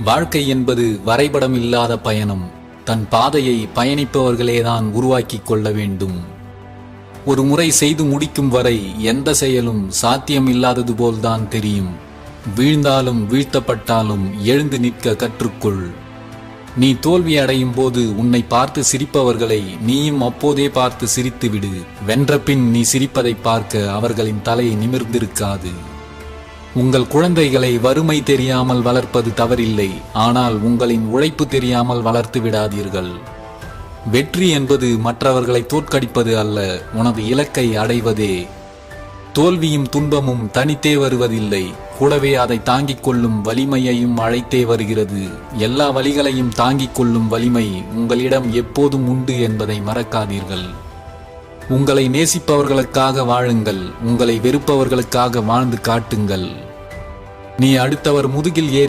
வாழ்க்கை என்பது வரைபடம் இல்லாத பயணம். தன் பாதையை பயணிப்பவர்களேதான் உருவாக்கிக் கொள்ள வேண்டும். ஒரு முறை செய்து முடிக்கும் வரை எந்த செயலும் சாத்தியம் இல்லாதது போல்தான் தெரியும். வீழ்ந்தாலும் வீழ்த்தப்பட்டாலும் எழுந்து நிற்க கற்றுக்கொள். நீ தோல்வி அடையும் போது உன்னை பார்த்து சிரிப்பவர்களை நீயும் அப்போதே பார்த்து சிரித்துவிடு. வென்ற பின் நீ சிரிப்பதை பார்க்க அவர்களின் தலை நிமிர்ந்திருக்காது. உங்கள் குழந்தைகளை வறுமை தெரியாமல் வளர்ப்பது தவறில்லை. ஆனால் உங்களின் உழைப்பு தெரியாமல் வளர்த்து விடாதீர்கள். வெற்றி என்பது மற்றவர்களை தோற்கடிப்பது அல்ல, உனது இலக்கை அடைவதே. தோல்வியும் துன்பமும் தனித்தே வருவதில்லை, கூடவே அதை தாங்கிக் கொள்ளும் வலிமையையும் அழைத்தே வருகிறது. எல்லா வலிகளையும் தாங்கிக் கொள்ளும் வலிமை உங்களிடம் எப்போதும் உண்டு என்பதை மறக்காதீர்கள். உங்களை நேசிப்பவர்களுக்காக வாழுங்கள், உங்களை வெறுப்பவர்களுக்காக வாழ்ந்து காட்டுங்கள். நீ அடுத்தவர் முதுகில் ஏறி